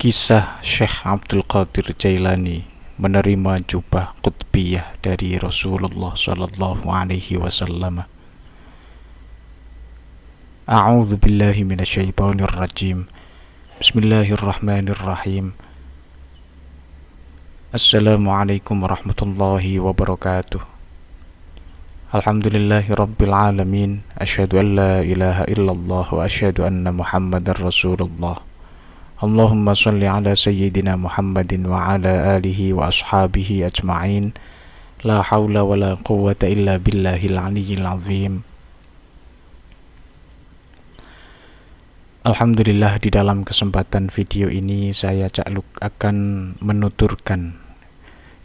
Kisah Syekh Abdul Qadir Jailani menerima jubah qutbiyah dari Rasulullah sallallahu alaihi wasallam. A'udzu billahi minasyaitonir rajim. Bismillahirrahmanirrahim. Assalamualaikum warahmatullahi wabarakatuh. Alhamdulillahi rabbil alamin. Asyhadu an la ilaha illallah wa asyhadu anna Muhammadar Rasulullah. Allahumma salli ala sayyidina Muhammadin wa ala alihi wa ashabihi ajma'in. La hawla wa la quwwata illa billahil aliyyil azim. Alhamdulillah, di dalam kesempatan video ini saya Cak Luk akan menuturkan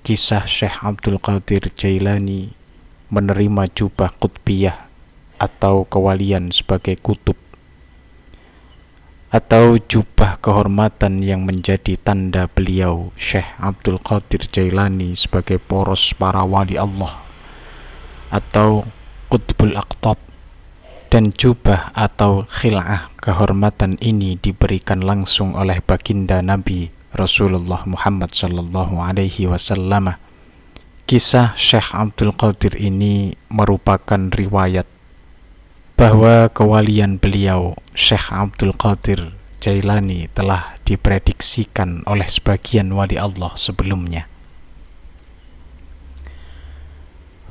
kisah Syekh Abdul Qadir Jailani menerima jubah qutbiyah atau kewalian sebagai kutub, atau jubah kehormatan yang menjadi tanda beliau Syekh Abdul Qadir Jailani sebagai poros para wali Allah atau Qutbul Aqtab. Dan jubah atau khil'ah kehormatan ini diberikan langsung oleh baginda Nabi Rasulullah Muhammad sallallahu alaihi wasallam. Kisah Syekh Abdul Qadir ini merupakan riwayat bahwa kewalian beliau Syekh Abdul Qadir Jailani telah diprediksikan oleh sebagian wali Allah sebelumnya.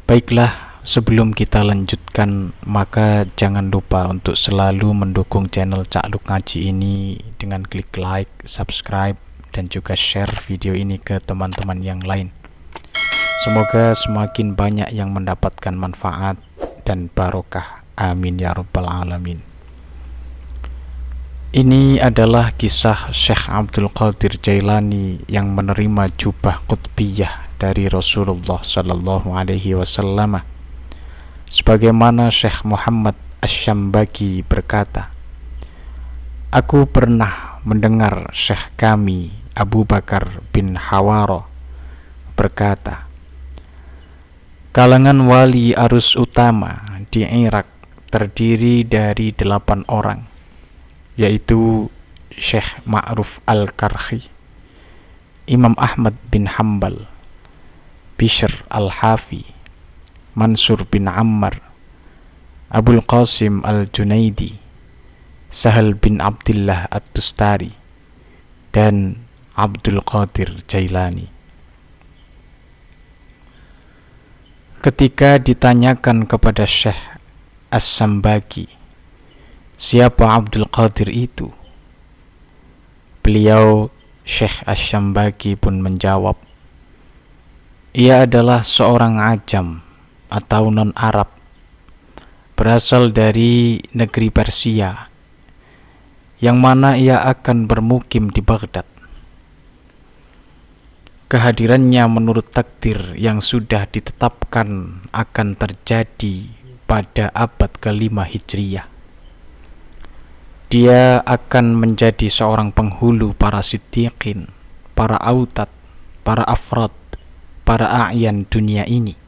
Baiklah, sebelum kita lanjutkan, maka jangan lupa untuk selalu mendukung channel Cak Luk Ngaji ini dengan klik like, subscribe, dan juga share video ini ke teman-teman yang lain. Semoga semakin banyak yang mendapatkan manfaat dan barokah. Amin ya rabbal alamin. Ini adalah kisah Syekh Abdul Qadir Jailani yang menerima jubah qutbiyah dari Rasulullah sallallahu alaihi wasallam. Sebagaimana Syekh Muhammad Asy-Syambaki berkata, "Aku pernah mendengar Syekh kami Abu Bakar bin Hawara berkata, kalangan wali arus utama di Irak terdiri dari 8 orang, yaitu Syekh Ma'ruf Al-Karhi, Imam Ahmad bin Hanbal, Bishr Al-Hafi, Mansur bin Ammar, Abul Qasim Al-Junaidi, Sahal bin Abdullah At-Tustari, dan Abdul Qadir Jailani." Ketika ditanyakan kepada Syekh Asy-Syambaki, siapa Abdul Qadir itu? Beliau Syekh Asy-Syambaki pun menjawab, ia adalah seorang ajam atau non-Arab, berasal dari negeri Persia, yang mana ia akan bermukim di Baghdad. Kehadirannya menurut takdir yang sudah ditetapkan akan terjadi pada abad ke-5 Hijriyah. Dia akan menjadi seorang penghulu para siddiqin, para autad, para afrad, para a'yan dunia ini,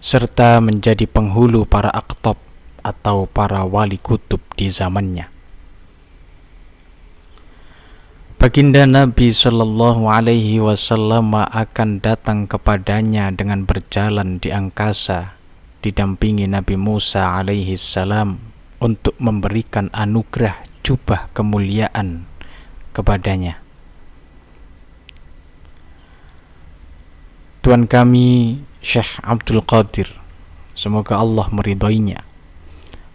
serta menjadi penghulu para aqtab atau para wali kutub di zamannya. Baginda Nabi sallallahu alaihi wasallam akan datang kepadanya dengan berjalan di angkasa, didampingi Nabi Musa alaihi salam untuk memberikan anugerah jubah kemuliaan kepadanya. Tuan kami Syekh Abdul Qadir, semoga Allah meridhoinya,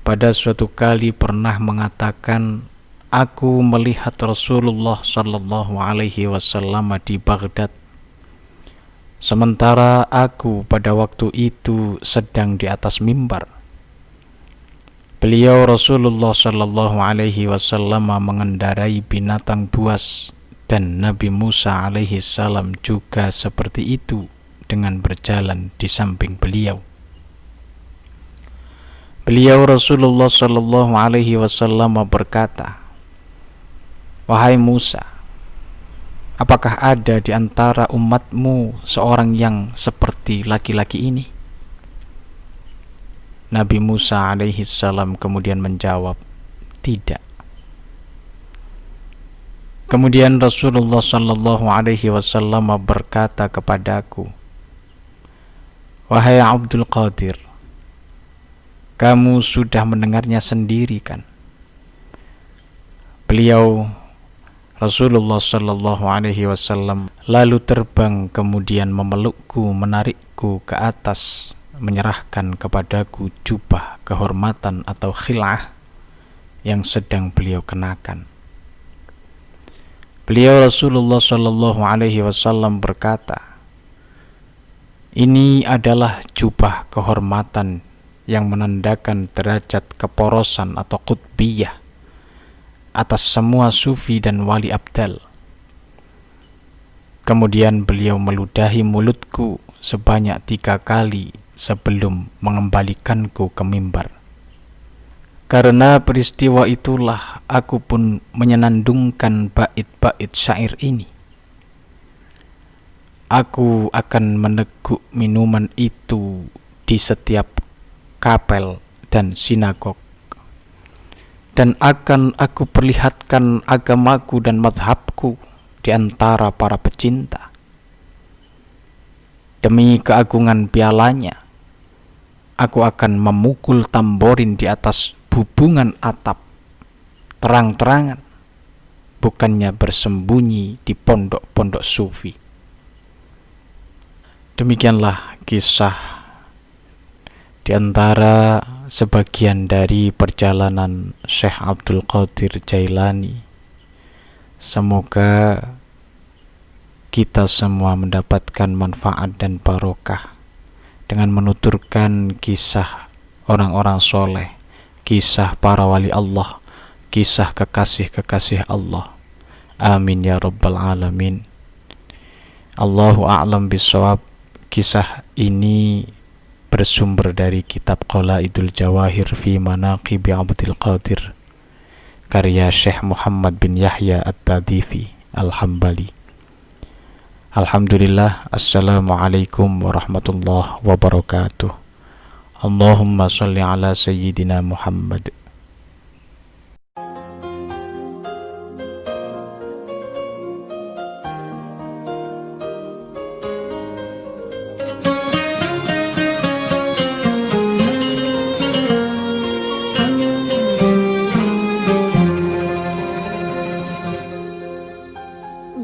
pada suatu kali pernah mengatakan, aku melihat Rasulullah sallallahu alaihi wasallam di Baghdad, sementara aku pada waktu itu sedang di atas mimbar. Beliau Rasulullah sallallahu alaihi wasallam mengendarai binatang buas, dan Nabi Musa alaihi salam juga seperti itu dengan berjalan di samping beliau. Beliau Rasulullah sallallahu alaihi wasallam berkata, wahai Musa, apakah ada di antara umatmu seorang yang seperti laki-laki ini? Nabi Musa alaihi salam kemudian menjawab, tidak. Kemudian Rasulullah sallallahu alaihi wasallam berkata kepadaku, "Wahai Abdul Qadir, kamu sudah mendengarnya sendiri kan?" Beliau Rasulullah sallallahu alaihi wasallam lalu terbang kemudian memelukku, menarikku ke atas, menyerahkan kepadaku jubah kehormatan atau khil'ah yang sedang beliau kenakan. Beliau Rasulullah sallallahu alaihi wasallam berkata, "Ini adalah jubah kehormatan yang menandakan derajat keporosan atau qutbiyah atas semua sufi dan wali abdal." Kemudian beliau meludahi mulutku sebanyak 3 kali sebelum mengembalikanku ke mimbar. Karena peristiwa itulah aku pun menyenandungkan bait-bait syair ini. Aku akan meneguk minuman itu di setiap kapel dan sinagog, dan akan aku perlihatkan agamaku dan madhabku di antara para pecinta. Demi keagungan pialanya, aku akan memukul tamborin di atas hubungan atap terang-terangan, bukannya bersembunyi di pondok-pondok sufi. Demikianlah kisah di antara sebagian dari perjalanan Syekh Abdul Qadir Jailani. Semoga kita semua mendapatkan manfaat dan barokah dengan menuturkan kisah orang-orang soleh, kisah para wali Allah, kisah kekasih-kekasih Allah. Amin ya rabbal alamin. Allahu a'lam bishawab. Kisah ini bersumber dari kitab Qalaidul Jawahir fi Manaqibi Abdul Qadir, karya Syekh Muhammad bin Yahya At-Tadifi Al-Hambali. Alhamdulillah. Assalamualaikum warahmatullahi wabarakatuh. Allahumma salli ala sayyidina Muhammad.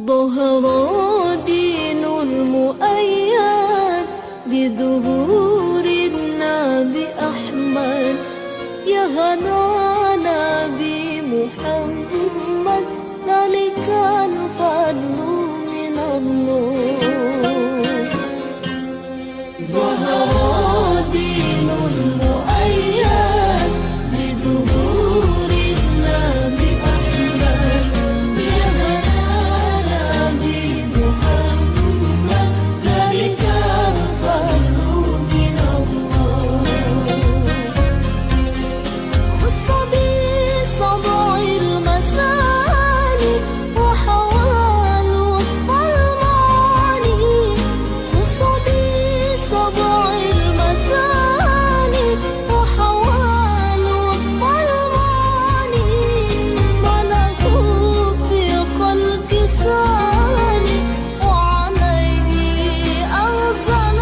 ظهر دين المؤيد بظهور النبي أحمد يا هنا نبي محمد ذلك الفضل من الله ظهر دين المؤيد بظهور النبي أحمد يا هنا نبي محمد ذلك الفضل من الله خص بصدع المثاني وحوال المعاني خص بصدع المثاني وحوال المعاني ملكوت في خلق ثاني وعليه أنزل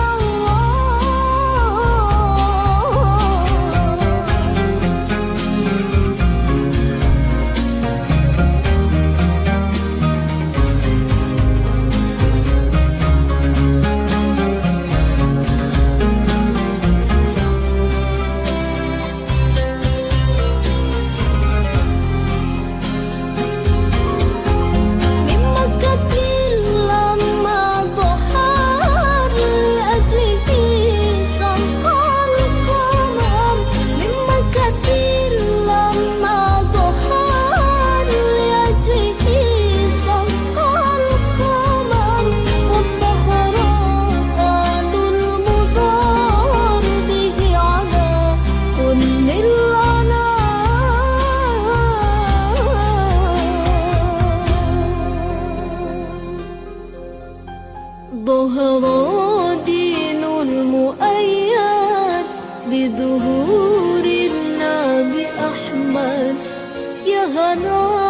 من مكة لما ضحى لأجله سقى القمر من مكة لما ضحى لأجله سقى القمر وادخر آل المدار به على كل ظهر دين المؤيد بظهور النبي أحمد يا هنا